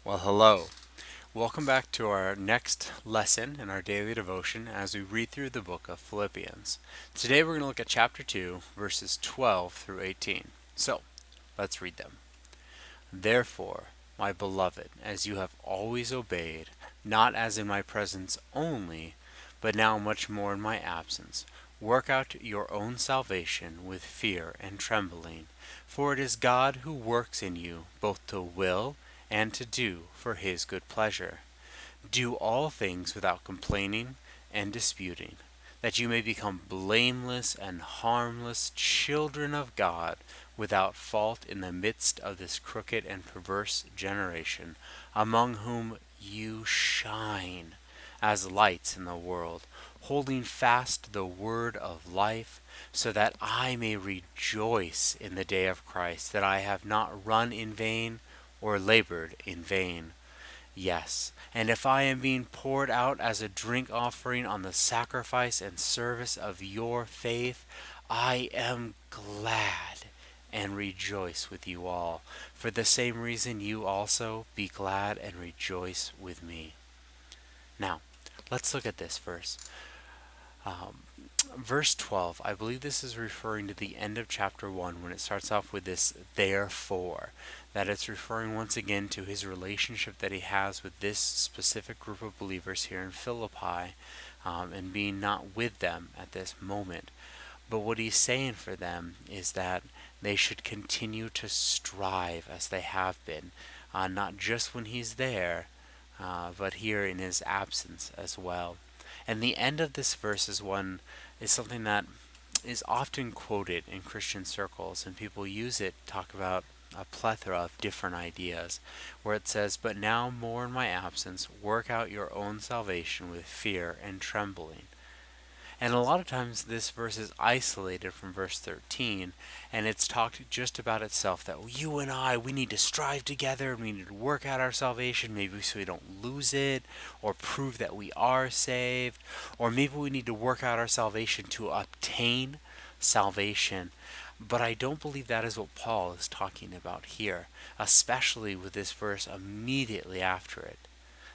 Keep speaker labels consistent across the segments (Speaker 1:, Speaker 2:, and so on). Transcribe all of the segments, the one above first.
Speaker 1: Well, hello. Welcome back to our next lesson in our daily devotion as we read through the book of Philippians. Today we're going to look at chapter 2, verses 12 through 18. So, let's read them. Therefore, my beloved, as you have always obeyed, not as in my presence only, but now much more in my absence, work out your own salvation with fear and trembling, for it is God who works in you both to will and to do for his good pleasure. Do all things without complaining and disputing, that you may become blameless and harmless children of God, without fault in the midst of this crooked and perverse generation, among whom you shine as lights in the world, holding fast the word of life, so that I may rejoice in the day of Christ, that I have not run in vain or labored in vain. Yes, and if I am being poured out as a drink offering on the sacrifice and service of your faith, I am glad and rejoice with you all. For the same reason, you also be glad and rejoice with me. Now, let's look at this verse. Um, Verse 12, I believe this is referring to the end of chapter 1 when it starts off with this therefore, that it's referring once again to his relationship that he has with this specific group of believers here in Philippi, and being not with them at this moment. But what he's saying for them is that they should continue to strive as they have been, not just when he's there, but here in his absence as well. And the end of this verse is something that is often quoted in Christian circles, and people use it to talk about a plethora of different ideas, where it says, "But now more in my absence, work out your own salvation with fear and trembling." And a lot of times this verse is isolated from verse 13, and it's talked just about itself, that you and I, we need to strive together, and we need to work out our salvation, maybe so we don't lose it, or prove that we are saved, or maybe we need to work out our salvation to obtain salvation. But I don't believe that is what Paul is talking about here, especially with this verse immediately after it.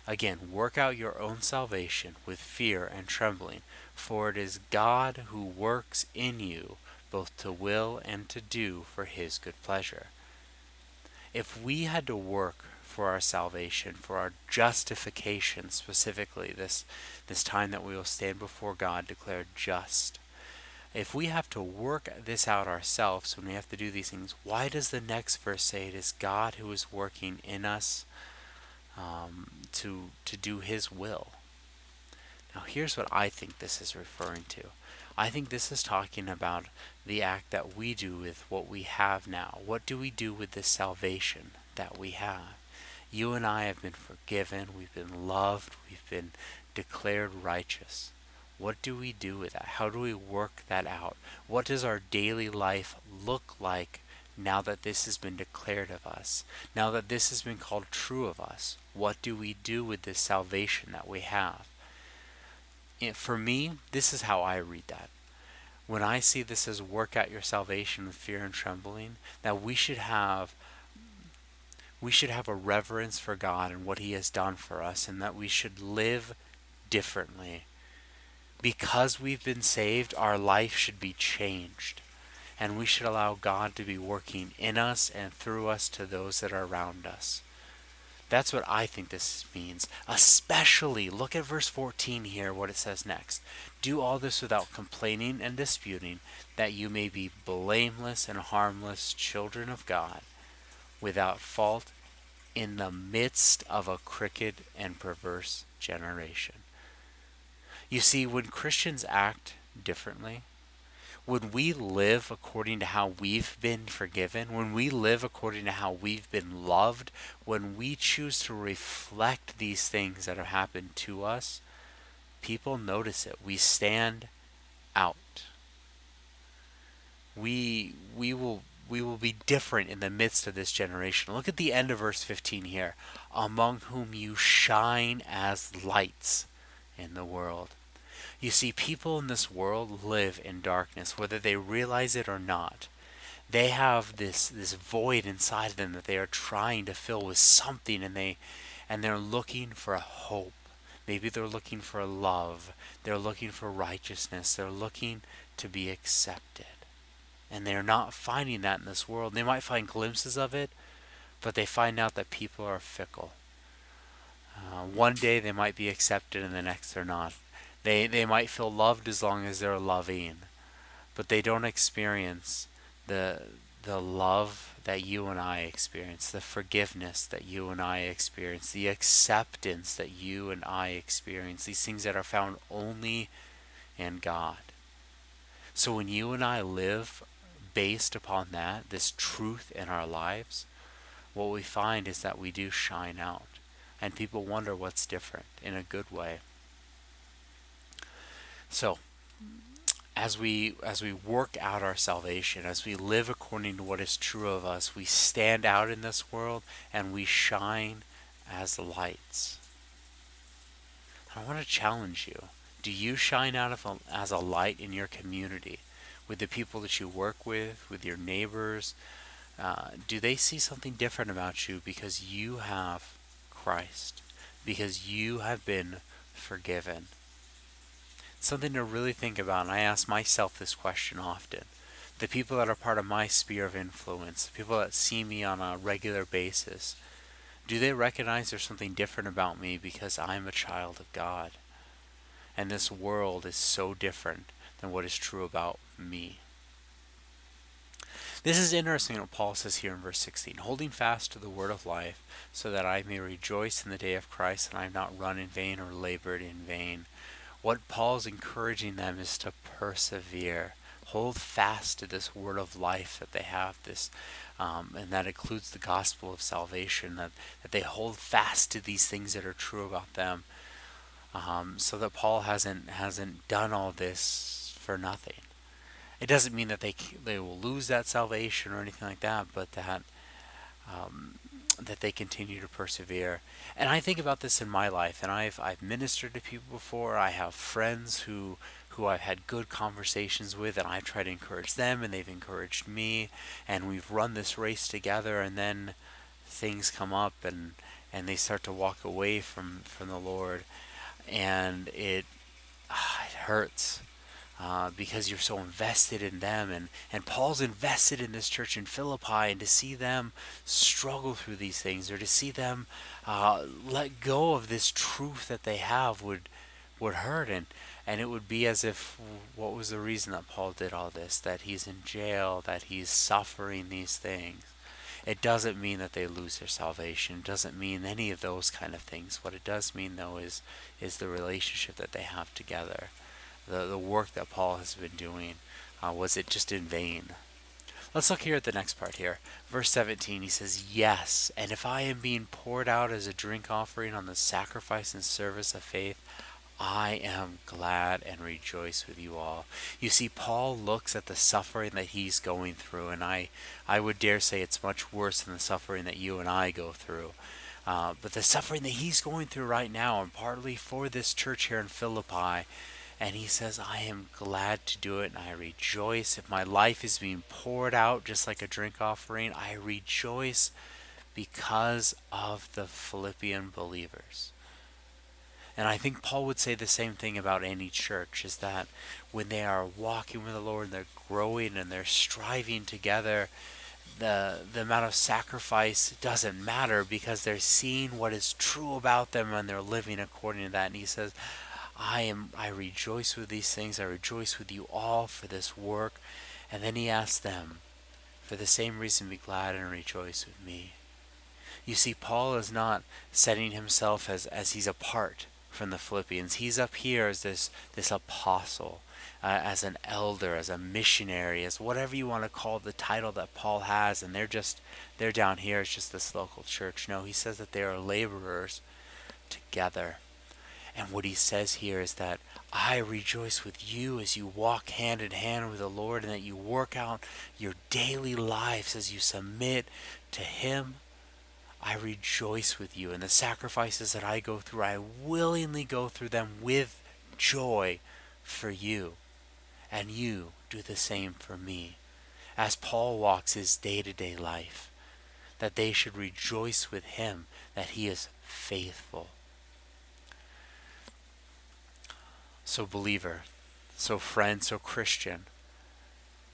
Speaker 1: Again, work out your own salvation with fear and trembling, for it is God who works in you both to will and to do for his good pleasure. If we had to work for our salvation, for our justification specifically, this time that we will stand before God declared just, if we have to work this out ourselves when we have to do these things, why does the next verse say it is God who is working in us to do his will? Now here's what I think this is referring to. I think this is talking about the act that we do with what we have now. What do we do with this salvation that we have? You and I have been forgiven, we've been loved, we've been declared righteous. What do we do with that? How do we work that out? What does our daily life look like now that this has been declared of us? Now that this has been called true of us? What do we do with this salvation that we have? For me, this is how I read that. When I see this as work out your salvation with fear and trembling, that we should have a reverence for God and what he has done for us, and that we should live differently. Because we've been saved, our life should be changed, and we should allow God to be working in us and through us to those that are around us. That's what I think this means. Especially, look at verse 14 here, what it says next. Do all this without complaining and disputing, that you may be blameless and harmless children of God, without fault in the midst of a crooked and perverse generation. You see, when Christians act differently, when we live according to how we've been forgiven, when we live according to how we've been loved, when we choose to reflect these things that have happened to us, people notice it. We stand out. We will be different in the midst of this generation. Look at the end of verse 15 here. Among whom you shine as lights in the world. You see, people in this world live in darkness, whether they realize it or not. They have this void inside of them that they are trying to fill with something, and they're looking for a hope. Maybe they're looking for love. They're looking for righteousness. They're looking to be accepted. And they're not finding that in this world. They might find glimpses of it, but they find out that people are fickle. One day they might be accepted and the next they're not. They might feel loved as long as they're loving, but they don't experience the the love that you and I experience, the forgiveness that you and I experience, the acceptance that you and I experience, these things that are found only in God. So when you and I live based upon that, this truth in our lives, what we find is that we do shine out. And people wonder what's different in a good way. So, as we work out our salvation, as we live according to what is true of us, we stand out in this world and we shine as lights. I want to challenge you. Do you shine out as a light in your community, with the people that you work with your neighbors? Do they see something different about you because you have Christ, because you have been forgiven? Something to really think about, and I ask myself this question often. The people that are part of my sphere of influence, the people that see me on a regular basis, do they recognize there's something different about me because I'm a child of God? And this world is so different than what is true about me. This is interesting what Paul says here in verse 16. Holding fast to the word of life, so that I may rejoice in the day of Christ, and I have not run in vain or labored in vain. What Paul's encouraging them is to persevere. Hold fast to this word of life that they have, and that includes the gospel of salvation, that they hold fast to these things that are true about them, so that Paul hasn't done all this for nothing. It doesn't mean that they will lose that salvation or anything like that, but that they continue to persevere. And I think about this in my life, and I've ministered to people before. I have friends who I've had good conversations with, and I've tried to encourage them, and they've encouraged me, and we've run this race together, and then things come up, and they start to walk away from the Lord, and it hurts. Because you're so invested in them, and Paul's invested in this church in Philippi, and to see them struggle through these things, or to see them let go of this truth that they have would hurt, and it would be as if, what was the reason that Paul did all this? That he's in jail, that he's suffering these things. It doesn't mean that they lose their salvation. It doesn't mean any of those kind of things. What it does mean, though, is the relationship that they have together. The work that Paul has been doing, was it just in vain? Let's look here at the next part here. Verse 17, he says, yes, and if I am being poured out as a drink offering on the sacrifice and service of faith, I am glad and rejoice with you all. You see, Paul looks at the suffering that he's going through, and I would dare say it's much worse than the suffering that you and I go through. But the suffering that he's going through right now, and partly for this church here in Philippi, and he says, I am glad to do it, and I rejoice. If my life is being poured out just like a drink offering, I rejoice because of the Philippian believers. And I think Paul would say the same thing about any church, is that when they are walking with the Lord, and they're growing and they're striving together, the amount of sacrifice doesn't matter, because they're seeing what is true about them and they're living according to that. And he says, I rejoice with these things. I rejoice with you all for this work. And then he asks them, for the same reason, be glad and rejoice with me. You see, Paul is not setting himself as he's apart from the Philippians. He's up here as this apostle, as an elder, as a missionary, as whatever you want to call the title that Paul has, and they're down here as just this local church. No, he says that they are laborers together. And what he says here is that I rejoice with you as you walk hand in hand with the Lord, and that you work out your daily lives as you submit to Him. I rejoice with you. And the sacrifices that I go through, I willingly go through them with joy for you. And you do the same for me. as Paul walks his day-to-day life, that they should rejoice with him that he is faithful. So believer, so friend, so Christian,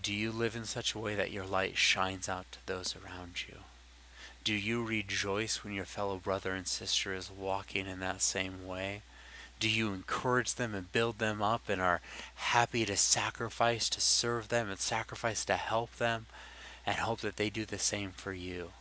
Speaker 1: do you live in such a way that your light shines out to those around you? Do you rejoice when your fellow brother and sister is walking in that same way? Do you encourage them and build them up and are happy to sacrifice to serve them and sacrifice to help them and hope that they do the same for you?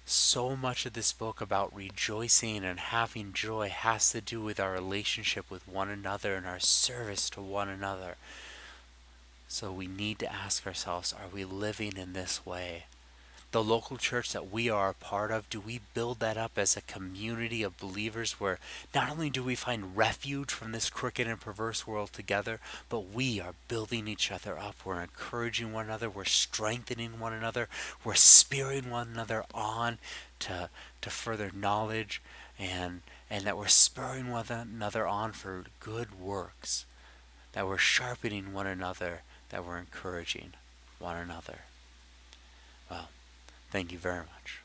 Speaker 1: So much of this book about rejoicing and having joy has to do with our relationship with one another and our service to one another. So we need to ask ourselves, are we living in this way? The local church that we are a part of, do we build that up as a community of believers where not only do we find refuge from this crooked and perverse world together, but we are building each other up. We're encouraging one another. We're strengthening one another. We're spurring one another on to further knowledge, and that we're spurring one another on for good works, that we're sharpening one another, that we're encouraging one another. Well, thank you very much.